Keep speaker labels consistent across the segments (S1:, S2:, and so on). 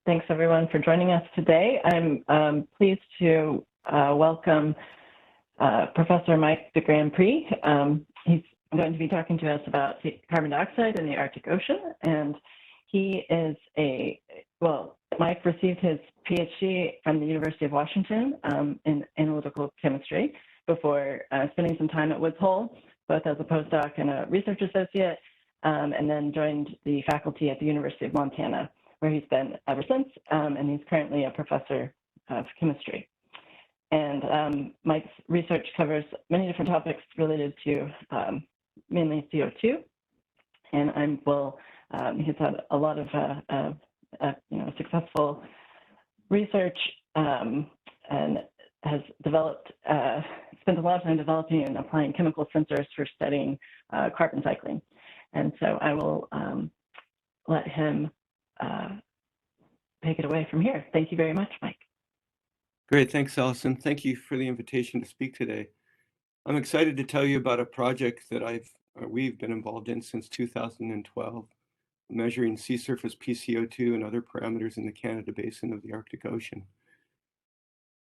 S1: Thanks everyone for joining us today. I'm pleased to welcome Professor Mike DeGrandpre. He's going to be talking to us about carbon dioxide in the Arctic Ocean, and he is Mike received his PhD from the University of Washington in analytical chemistry before spending some time at Woods Hole, both as a postdoc and a research associate, and then joined the faculty at the University of Montana, where he's been ever since, and he's currently a professor of chemistry. And Mike's research covers many different topics related to mainly CO2, and he's had a lot of successful research and has spent a lot of time developing and applying chemical sensors for studying carbon cycling. And so I will let him take it away from here. Thank you very much, Mike.
S2: Great, thanks, Allison. Thank you for the invitation to speak today. I'm excited to tell you about a project that we've been involved in since 2012, measuring sea surface pCO2 and other parameters in the Canada Basin of the Arctic Ocean.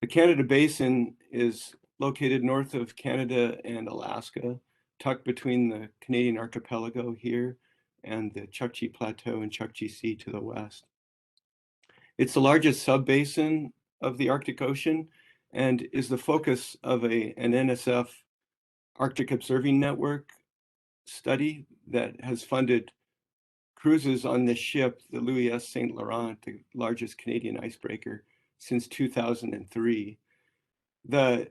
S2: The Canada Basin is located north of Canada and Alaska, tucked between the Canadian archipelago here and the Chukchi Plateau and Chukchi Sea to the west. It's the largest sub-basin of the Arctic Ocean and is the focus of an NSF Arctic Observing Network study that has funded cruises on this ship, the Louis S. St. Laurent, the largest Canadian icebreaker, since 2003. The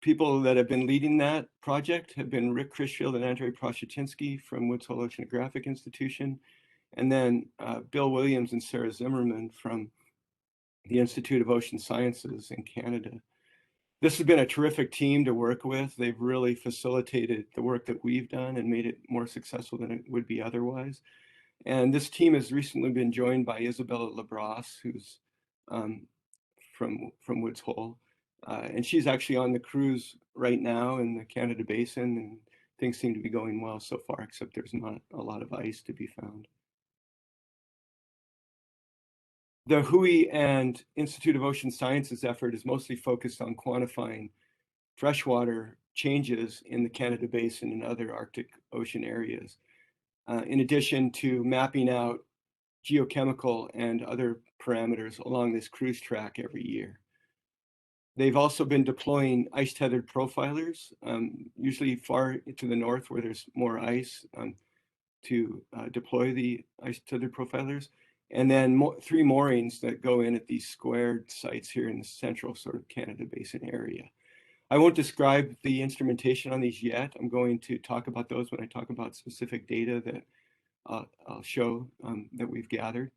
S2: people that have been leading that project have been Rick Critchfield and Andrei Proshutinsky from Woods Hole Oceanographic Institution, and then Bill Williams and Sarah Zimmerman from the Institute of Ocean Sciences in Canada. This has been a terrific team to work with. They've really facilitated the work that we've done and made it more successful than it would be otherwise. And this team has recently been joined by Isabella Labrosse, who's from Woods Hole. And she's actually on the cruise right now in the Canada Basin, and things seem to be going well so far, except there's not a lot of ice to be found. The WHOI and Institute of Ocean Sciences effort is mostly focused on quantifying freshwater changes in the Canada Basin and other Arctic Ocean areas, in addition to mapping out geochemical and other parameters along this cruise track every year. They've also been deploying ice-tethered profilers, usually far to the north where there's more ice, to deploy the ice-tethered profilers. And then 3 moorings that go in at these squared sites here in the central sort of Canada Basin area. I won't describe the instrumentation on these yet. I'm going to talk about those when I talk about specific data that I'll show that we've gathered.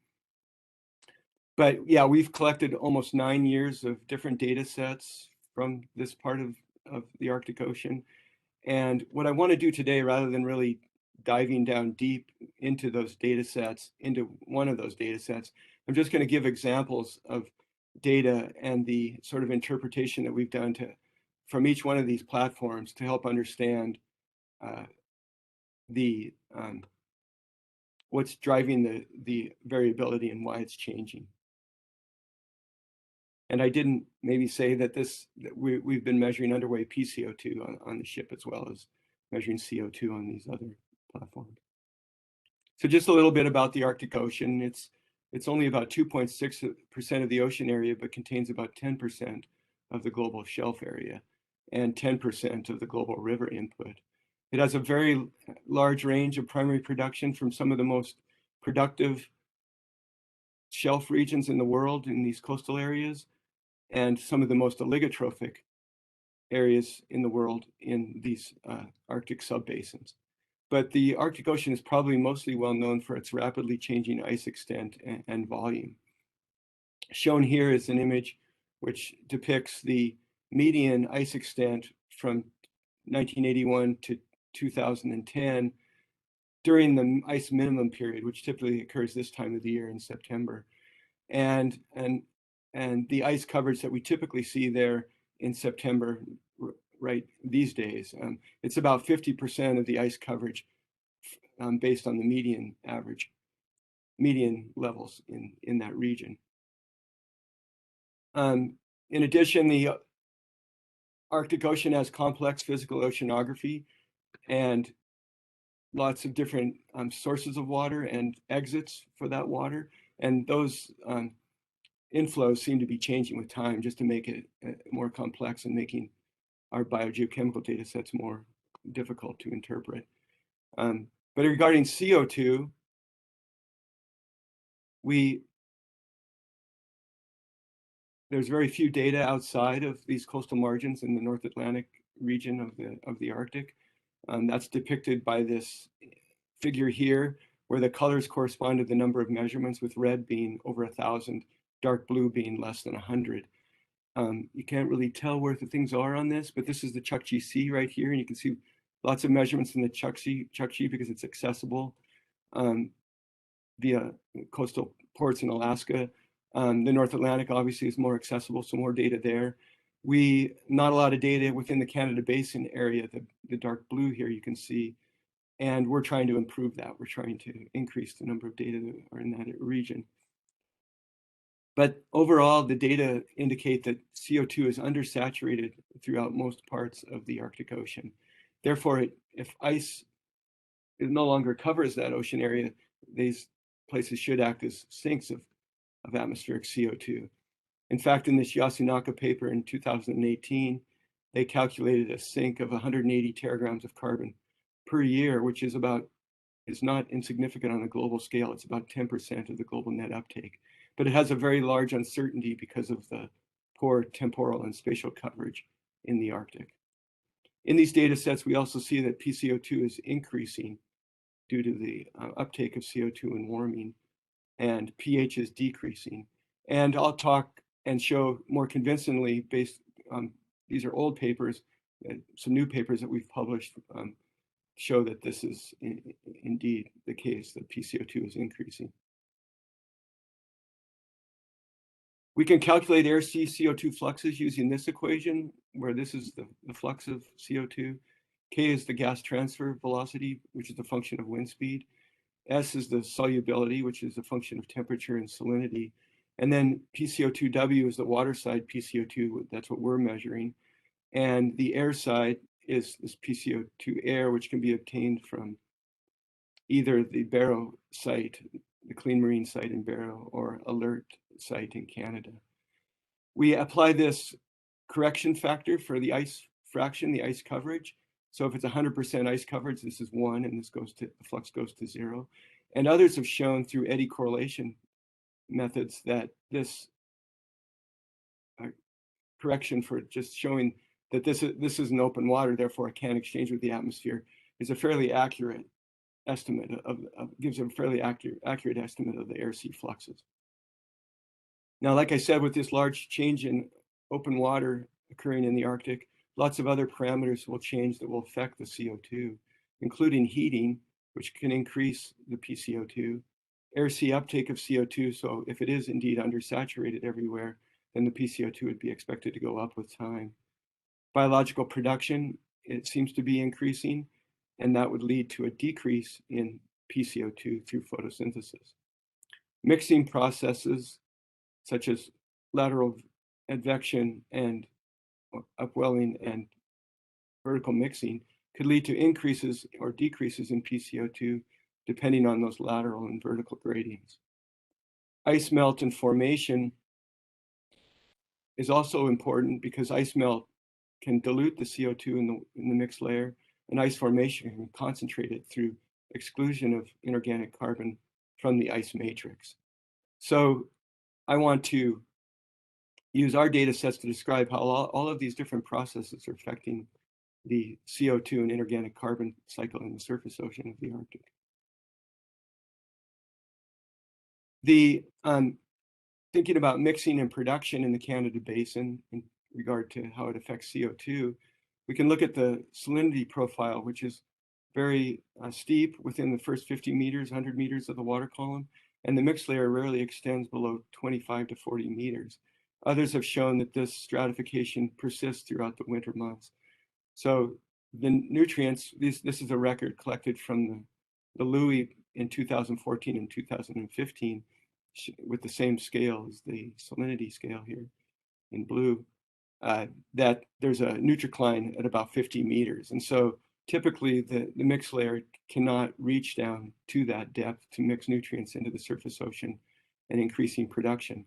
S2: But yeah, we've collected almost 9 years of different data sets from this part of the Arctic Ocean. And what I want to do today, rather than really diving down deep into those data sets, into one of those data sets, I'm just going to give examples of data and the sort of interpretation that we've done from each one of these platforms to help understand what's driving the variability and why it's changing. And I didn't maybe say that we've been measuring underway pCO2 on the ship, as well as measuring CO2 on these other platforms. So just a little bit about the Arctic Ocean. It's only about 2.6% of the ocean area, but contains about 10% of the global shelf area and 10% of the global river input. It has a very large range of primary production from some of the most productive shelf regions in the world in these coastal areas, and some of the most oligotrophic areas in the world in these Arctic subbasins. But the Arctic Ocean is probably mostly well known for its rapidly changing ice extent and volume. Shown here is an image which depicts the median ice extent from 1981 to 2010 during the ice minimum period, which typically occurs this time of the year in September. And the ice coverage that we typically see there in September right these days. It's about 50% of the ice coverage based on the median average. median levels in that region. In addition, the Arctic Ocean has complex physical oceanography and lots of different sources of water and exits for that water. And those inflows seem to be changing with time just to make it more complex and making our biogeochemical data sets more difficult to interpret. But regarding CO2, there's very few data outside of these coastal margins in the North Atlantic region of the Arctic. That's depicted by this figure here, where the colors correspond to the number of measurements, with red being over 1,000, dark blue being less than 100. You can't really tell where the things are on this, but this is the Chukchi Sea right here, and you can see lots of measurements in the Chukchi because it's accessible via coastal ports in Alaska. The North Atlantic obviously is more accessible, so more data there. Not a lot of data within the Canada Basin area, the dark blue here you can see, and we're trying to improve that. We're trying to increase the number of data that are in that region. But overall, the data indicate that CO2 is undersaturated throughout most parts of the Arctic Ocean. Therefore, if ice no longer covers that ocean area, these places should act as sinks of atmospheric CO2. In fact, in this Yasunaka paper in 2018, they calculated a sink of 180 teragrams of carbon per year, which is not insignificant on a global scale. It's about 10% of the global net uptake. But it has a very large uncertainty because of the poor temporal and spatial coverage in the Arctic. In these data sets, we also see that pCO2 is increasing due to the uptake of CO2 and warming, and pH is decreasing. And I'll talk and show more convincingly, based on these are old papers, some new papers that we've published show that this is indeed the case, that pCO2 is increasing. We can calculate air-sea CO2 fluxes using this equation, where this is the flux of CO2. K is the gas transfer velocity, which is a function of wind speed. S is the solubility, which is a function of temperature and salinity. And then pCO2W is the water side pCO2, that's what we're measuring. And the air side is this pCO2 air, which can be obtained from either the Barrow site, the Clean Marine site in Barrow, or Alert site in Canada. We apply this correction factor for the ice fraction, the ice coverage. So if it's 100% ice coverage, this is 1, and the flux goes to 0. And others have shown through eddy correlation methods that this correction for just showing that this is an open water, therefore it can exchange with the atmosphere, is a fairly accurate estimate gives a fairly accurate estimate of the air-sea fluxes. Now, like I said, with this large change in open water occurring in the Arctic, lots of other parameters will change that will affect the CO2, including heating, which can increase the pCO2, air-sea uptake of CO2. So if it is indeed undersaturated everywhere, then the pCO2 would be expected to go up with time. Biological production, it seems to be increasing, and that would lead to a decrease in pCO2 through photosynthesis. Mixing processes, such as lateral advection and upwelling and vertical mixing, could lead to increases or decreases in pCO2 depending on those lateral and vertical gradients. Ice melt and formation is also important because ice melt can dilute the CO2 in the mixed layer, and ice formation can concentrate it through exclusion of inorganic carbon from the ice matrix. So I want to use our data sets to describe how all of these different processes are affecting the CO2 and inorganic carbon cycle in the surface ocean of the Arctic. Thinking about mixing and production in the Canada Basin in regard to how it affects CO2, we can look at the salinity profile, which is very steep within the first 50 meters, 100 meters of the water column, and the mixed layer rarely extends below 25 to 40 meters. Others have shown that this stratification persists throughout the winter months. So the nutrients, this is a record collected from the Louis in 2014 and 2015 with the same scale as the salinity scale here in blue, that there's a nutricline at about 50 meters. And so typically the mix layer cannot reach down to that depth to mix nutrients into the surface ocean and increasing production.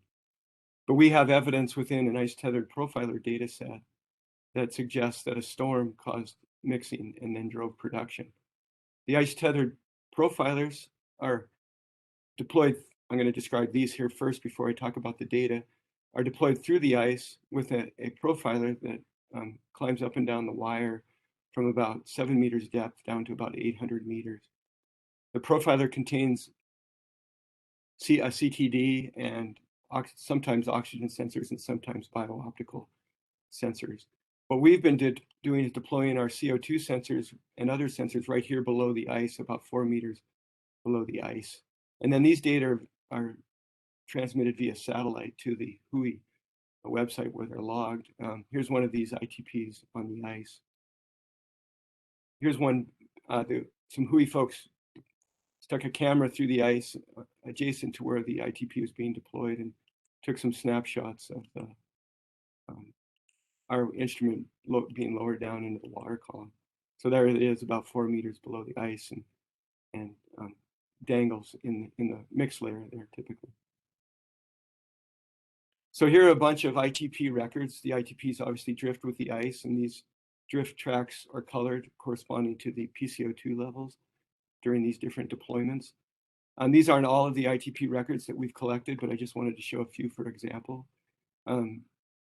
S2: But we have evidence within an ice-tethered profiler data set that suggests that a storm caused mixing and then drove production. The ice-tethered profilers are deployed, I'm going to describe these here first before I talk about the data, are deployed through the ice with a profiler that climbs up and down the wire from about 7 meters depth down to about 800 meters. The profiler contains a CTD and sometimes oxygen sensors and sometimes biooptical sensors. What we've been doing is deploying our CO2 sensors and other sensors right here below the ice, about 4 meters below the ice. And then these data are transmitted via satellite to the WHOI website where they're logged. Here's one of these ITPs on the ice. Here's one, some WHOI folks stuck a camera through the ice adjacent to where the ITP was being deployed and took some snapshots of the our instrument being lowered down into the water column. So there it is, about 4 meters below the ice, and dangles in the mix layer there typically. So here are a bunch of ITP records. The ITPs obviously drift with the ice, and these drift tracks are colored corresponding to the pCO2 levels during these different deployments. These aren't all of the ITP records that we've collected, but I just wanted to show a few for example.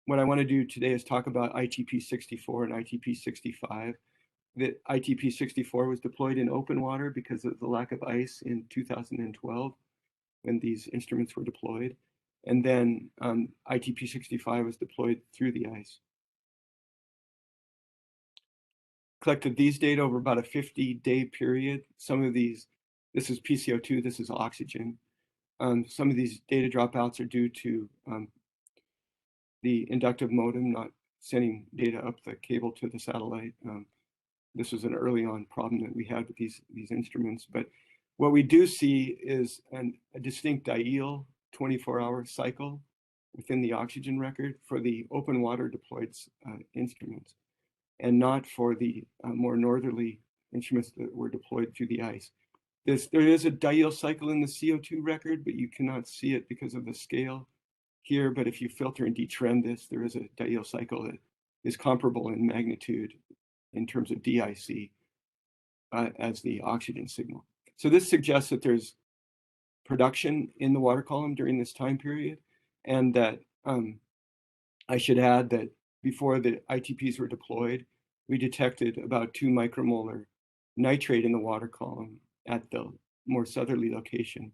S2: What I want to do today is talk about ITP 64 and ITP 65. The ITP 64 was deployed in open water because of the lack of ice in 2012 when these instruments were deployed. And then ITP 65 was deployed through the ice. Collected these data over about a 50-day period. Some of these, this is pCO2, this is oxygen. Some of these data dropouts are due to the inductive modem not sending data up the cable to the satellite. This was an early on problem that we had with these instruments. But what we do see is a distinct diel 24-hour cycle within the oxygen record for the open water deployed instruments, and not for the more northerly instruments that were deployed through the ice. There is a diel cycle in the CO2 record, but you cannot see it because of the scale here. But if you filter and detrend this, there is a diel cycle that is comparable in magnitude in terms of DIC as the oxygen signal. So this suggests that there's production in the water column during this time period, and that I should add that before the ITPs were deployed, we detected about 2 micromolar nitrate in the water column at the more southerly location,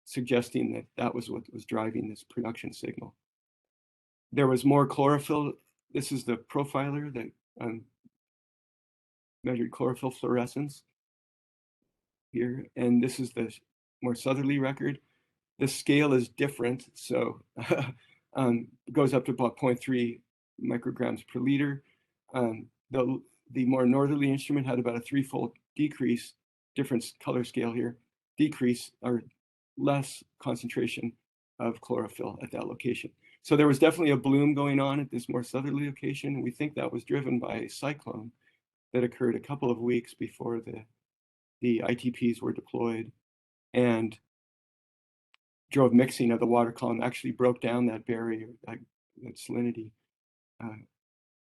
S2: suggesting that that was what was driving this production signal. There was more chlorophyll. This is the profiler that measured chlorophyll fluorescence here, and this is the more southerly record. The scale is different, so it goes up to about 0.3 micrograms per liter. The more northerly instrument had about a 3-fold decrease, different color scale here, decrease or less concentration of chlorophyll at that location. So there was definitely a bloom going on at this more southerly location. We think that was driven by a cyclone that occurred a couple of weeks before the ITPs were deployed, and drove mixing of the water column, actually broke down that barrier, that salinity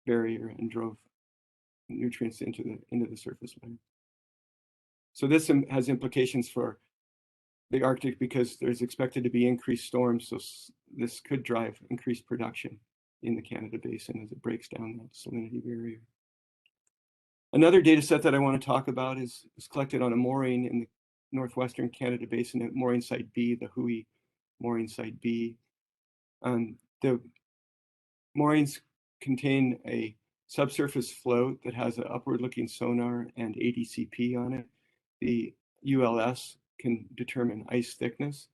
S2: barrier, and drove nutrients into the surface layer. So this has implications for the Arctic because there's expected to be increased storms, so this could drive increased production in the Canada Basin as it breaks down that salinity barrier. Another data set that I want to talk about is collected on a mooring in the northwestern Canada Basin at mooring site B, the WHOI mooring site B. The moorings contain a subsurface float that has an upward-looking sonar and ADCP on it. The ULS can determine ice thickness.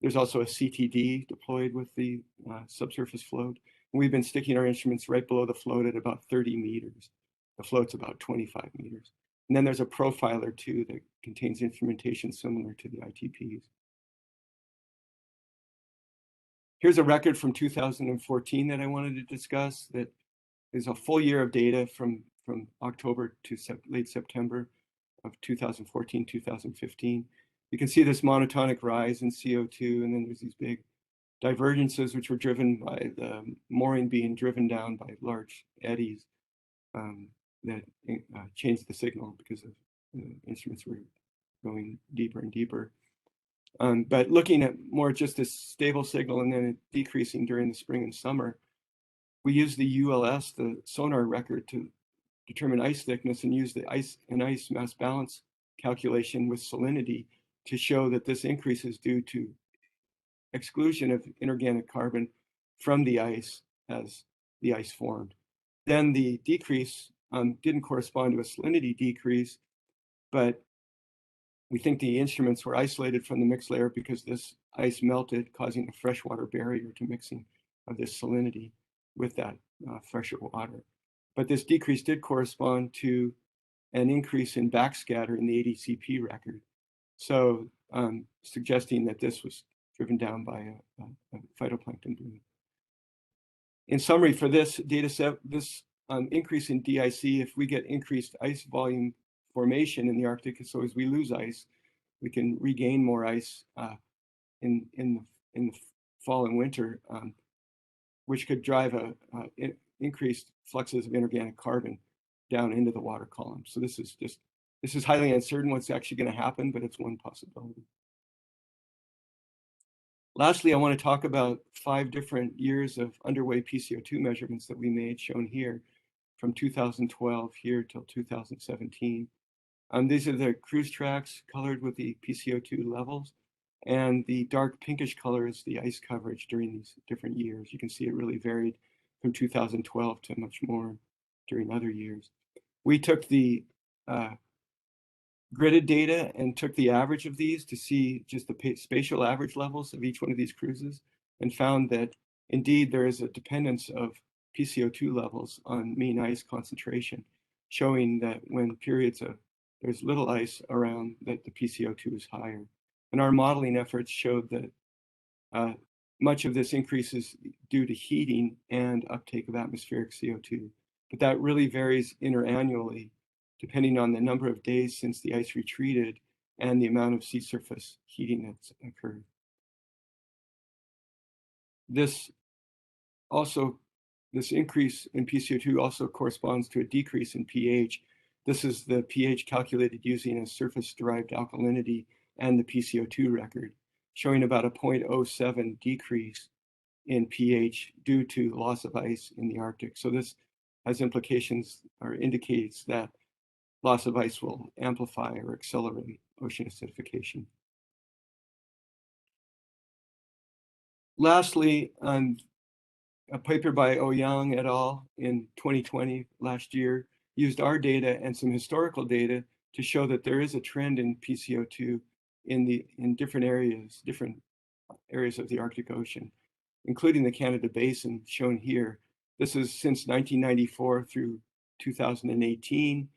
S2: There's also a CTD deployed with the subsurface float. And we've been sticking our instruments right below the float at about 30 meters. The float's about 25 meters. And then there's a profiler too that contains instrumentation similar to the ITPs. Here's a record from 2014 that I wanted to discuss that is a full year of data from October to late September of 2014, 2015. You can see this monotonic rise in CO2, and then there's these big divergences which were driven by the mooring being driven down by large eddies that changed the signal because of instruments were going deeper and deeper. But looking at more just a stable signal and then it decreasing during the spring and summer, we use the ULS, the sonar record, to determine ice thickness and use the ice mass balance calculation with salinity to show that this increase is due to exclusion of inorganic carbon from the ice as the ice formed. Then the decrease didn't correspond to a salinity decrease, but we think the instruments were isolated from the mixed layer because this ice melted, causing a freshwater barrier to mixing of this salinity with that fresher water. But this decrease did correspond to an increase in backscatter in the ADCP record. So suggesting that this was driven down by a phytoplankton bloom. In summary, for this data set, this increase in DIC, if we get increased ice volume formation in the Arctic, so as we lose ice, we can regain more ice in the fall and winter, which could drive increased fluxes of inorganic carbon down into the water column. So this is highly uncertain what's actually going to happen, but it's one possibility. Lastly, I want to talk about 5 different years of underway pCO2 measurements that we made, shown here, from 2012 here till 2017. These are the cruise tracks colored with the pCO2 levels, and the dark pinkish color is the ice coverage during these different years. You can see it really varied from 2012 to much more during other years. We took the gridded data and took the average of these to see just the spatial average levels of each one of these cruises, and found that indeed there is a dependence of pCO2 levels on mean ice concentration, showing that when periods of there's little ice around, that the pCO2 is higher. And our modeling efforts showed that much of this increase is due to heating and uptake of atmospheric CO2, but that really varies interannually depending on the number of days since the ice retreated and the amount of sea surface heating that's occurred. This increase in pCO2 also corresponds to a decrease in pH. This is the pH calculated using a surface-derived alkalinity and the pCO2 record, showing about a 0.07 decrease in pH due to loss of ice in the Arctic. So this has implications or indicates that loss of ice will amplify or accelerate ocean acidification. Lastly, a paper by Ouyang et al. In 2020, last year, used our data and some historical data to show that there is a trend in pCO2 in different areas of the Arctic Ocean, including the Canada Basin, shown here. This is since 1994 through 2018.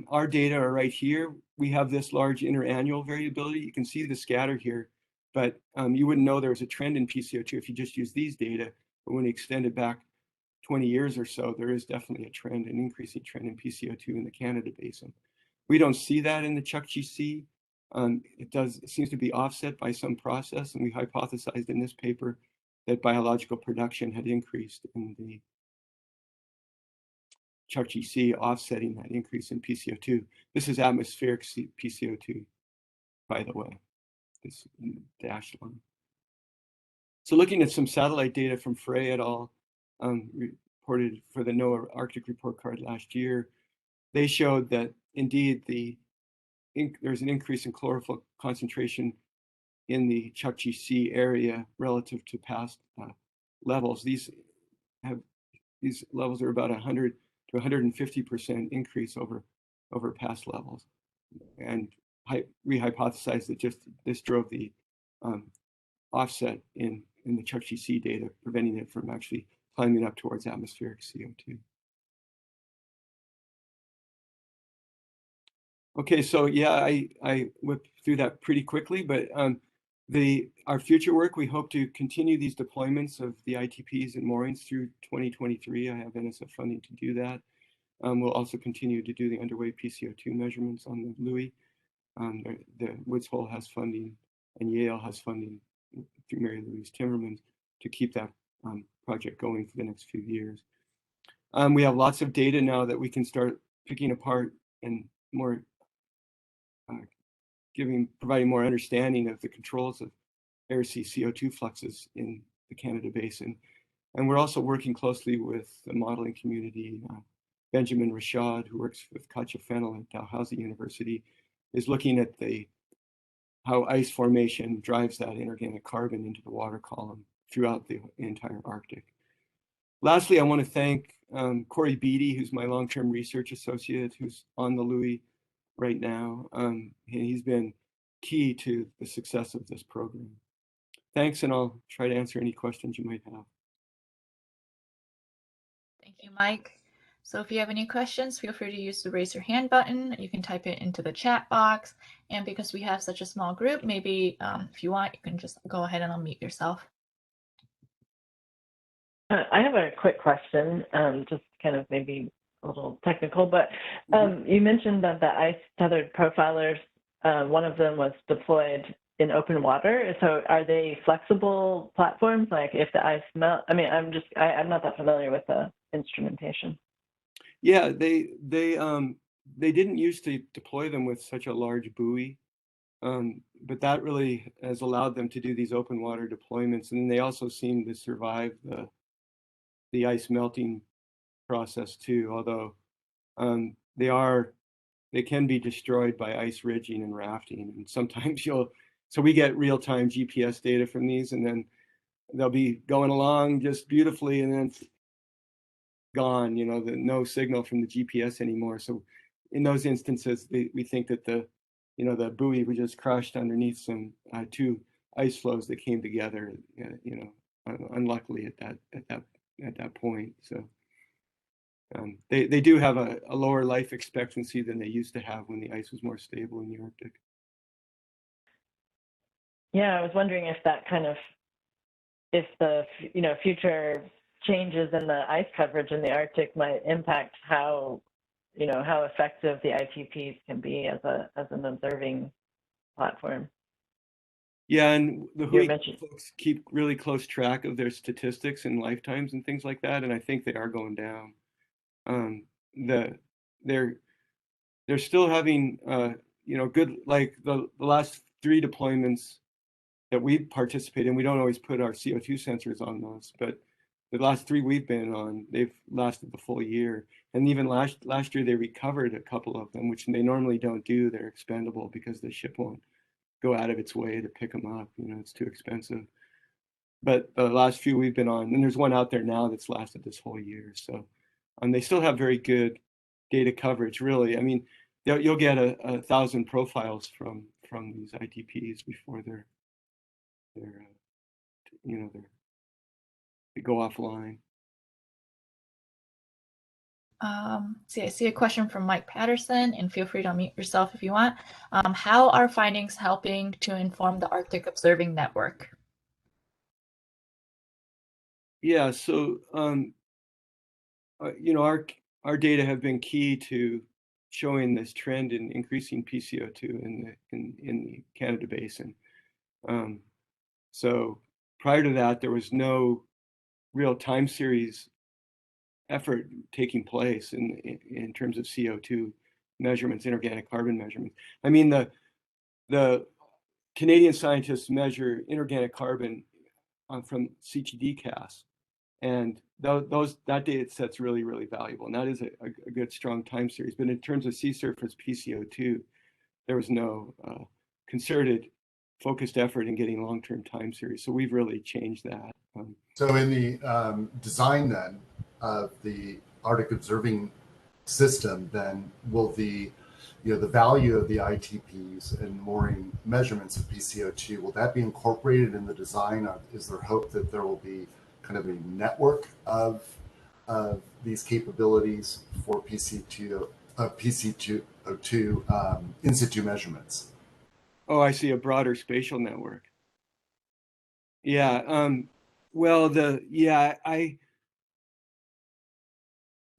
S2: Our data are right here. We have this large interannual variability. You can see the scatter here, but you wouldn't know there was a trend in pCO2 if you just use these data. But when you extend it back 20 years or so, there is definitely a trend, an increasing trend in pCO2 in the Canada Basin. We don't see that in the Chukchi Sea. It seems to be offset by some process, and we hypothesized in this paper that biological production had increased in the Chukchi Sea, offsetting that increase in pCO2. This is atmospheric pCO2, by the way, this dashed line. So looking at some satellite data from Frey et al., reported for the NOAA Arctic Report Card last year, they showed that indeed there's an increase in chlorophyll concentration in the Chukchi Sea area relative to past levels. These levels are about 100 to 150% increase over past levels, and we hypothesized that just this drove the offset in the Chukchi Sea data, preventing it from actually climbing up towards atmospheric CO2. Okay, so yeah, I whipped through that pretty quickly, but our future work, we hope to continue these deployments of the ITPs and moorings through 2023. I have NSF funding to do that. We'll also continue to do the underway pCO2 measurements on the Louis. The Woods Hole has funding, and Yale has funding through Mary Louise Timmermans to keep that project going for the next few years. We have lots of data now that we can start picking apart and more providing more understanding of the controls of air-sea CO2 fluxes in the Canada Basin. And we're also working closely with the modeling community. Benjamin Rashad, who works with Katja Fennell at Dalhousie University, is looking at how ice formation drives that inorganic carbon into the water column throughout the entire Arctic. Lastly, I want to thank Corey Beatty, who's my long-term research associate, who's on the Louis right now. He's been key to the success of this program. Thanks, and I'll try to answer any questions you might have.
S3: Thank you, Mike. So if you have any questions, feel free to use the raise your hand button. You can type it into the chat box. And because we have such a small group, maybe if you want, you can just go ahead and unmute yourself.
S1: I have a quick question, just kind of maybe a little technical, but you mentioned that the ice tethered profilers, one of them was deployed in open water. So are they flexible platforms? Like if the ice melt, I mean, I'm not that familiar with the instrumentation.
S2: Yeah, they didn't used to deploy them with such a large buoy, but that really has allowed them to do these open water deployments. And they also seem to survive the ice melting process too, although they can be destroyed by ice ridging and rafting. And sometimes so we get real-time GPS data from these, and then they'll be going along just beautifully, and then gone, no signal from the GPS anymore. So in those instances, we think that the buoy was just crushed underneath some two ice flows that came together, unluckily at that point. So they do have a lower life expectancy than they used to have when the ice was more stable in the Arctic.
S1: Yeah, I was wondering if the future changes in the ice coverage in the Arctic might impact how effective the ITPs can be as an observing platform.
S2: Yeah, and the Hui folks keep really close track of their statistics and lifetimes and things like that, and I think they are going down. They're still having good, like the last 3 deployments that we participate in. We don't always put our CO2 sensors on those, but the last 3 we've been on, they've lasted the full year. And even last year, they recovered a couple of them, which they normally don't do. They're expendable because the ship won't go out of its way to pick them up. It's too expensive. But the last few we've been on, and there's one out there now that's lasted this whole year. So they still have very good data coverage, really. I mean, you'll get 1,000 profiles from these ITPs before they go offline.
S3: See, I see a question from Mike Patterson, and feel free to unmute yourself if you want. How are findings helping to inform the Arctic Observing Network?
S2: Yeah, so our data have been key to showing this trend in increasing pCO2 in the Canada Basin. So prior to that, there was no real time series effort taking place in terms of CO2 measurements, inorganic carbon measurements. I mean, the Canadian scientists measure inorganic carbon from CTD-CAS, and that data set's really, really valuable, and that is a good, strong time series. But in terms of sea surface pCO2, there was no concerted, focused effort in getting long-term time series. So we've really changed that.
S4: So in the design then of the Arctic Observing System, then will the value of the ITPs and mooring measurements of pCO2, will that be incorporated in the design? Is there hope that there will be kind of a network of these capabilities for pCO2 pCO2 in situ measurements.
S2: Oh, I see, a broader spatial network. Yeah. Well, that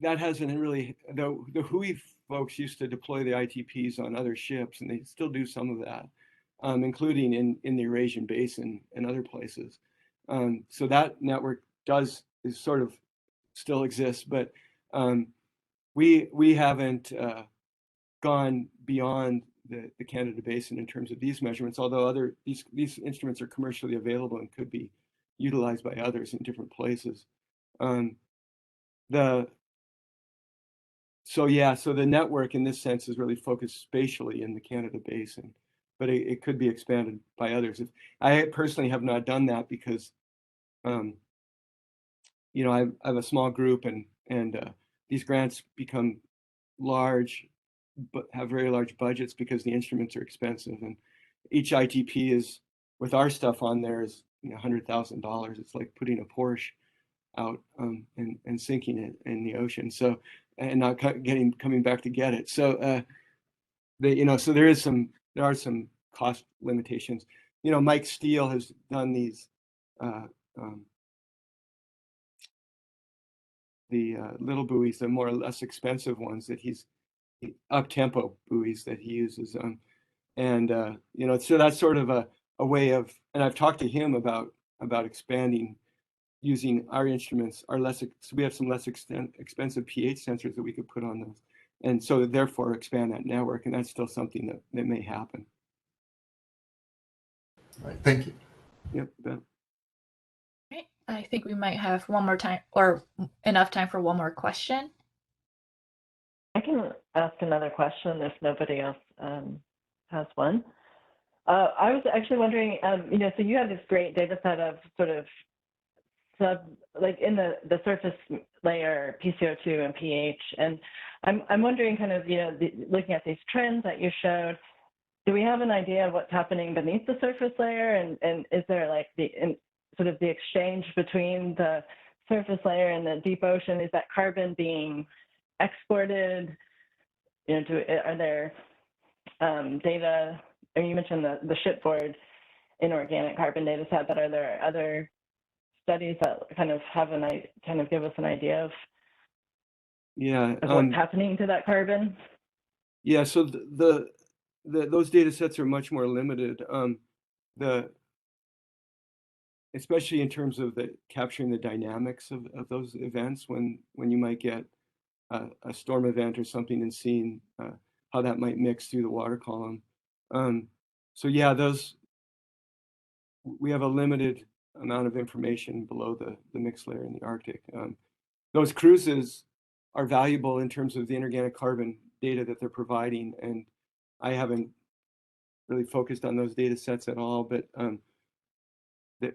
S2: hasn't really, the WHOI folks used to deploy the ITPs on other ships, and they still do some of that, including in the Eurasian Basin and other places. So that network is sort of still exists, but we haven't gone beyond the Canada Basin in terms of these measurements, although these instruments are commercially available and could be utilized by others in different places. So the network in this sense is really focused spatially in the Canada Basin, but it could be expanded by others. I personally have not done that because, you know, I have a small group, and these grants become large, but have very large budgets because the instruments are expensive, and each ITP is, with our stuff on there, is $100,000. It's like putting a Porsche out and sinking it in the ocean. So, and not coming back to get it. So so there are some cost limitations. Mike Steele has done these the little buoys, the more or less expensive ones that he's up-tempo buoys that he uses. So that's sort of a way of, and I've talked to him about expanding using our instruments, so we have some less expensive pH sensors that we could put on those, and so therefore expand that network, and that's still something that may happen.
S4: All right, thank you.
S2: Yep.
S3: Right. I think we might have one more time, or enough time for one more question.
S1: I can ask another question if nobody else has one. I was actually wondering, so you have this great data set of sort of like in the surface layer, pCO2 and pH, and I'm wondering kind of, looking at these trends that you showed, do we have an idea of what's happening beneath the surface layer, and is there like sort of the exchange between the surface layer and the deep ocean? Is that carbon being exported? Are there data? I mean, you mentioned the shipboard inorganic carbon data set, but are there other studies that kind of give us an idea of what's happening to that carbon?
S2: Yeah, so those data sets are much more limited. Especially in terms of capturing the dynamics of those events when you might get a storm event or something, and seeing how that might mix through the water column. So yeah, we have a limited amount of information below the mixed layer in the Arctic. Those cruises are valuable in terms of the inorganic carbon data that they're providing, and I haven't really focused on those data sets at all, but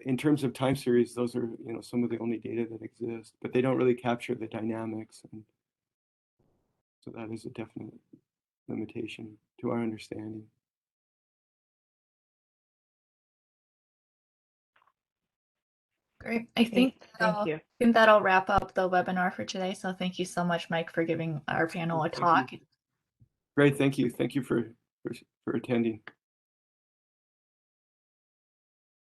S2: in terms of time series, those are some of the only data that exist, but they don't really capture the dynamics, and so that is a definite limitation to our understanding.
S3: Great. I think that'll wrap up the webinar for today. So thank you so much, Mike, for giving our panel a talk.
S2: Great, thank you. Thank you for attending.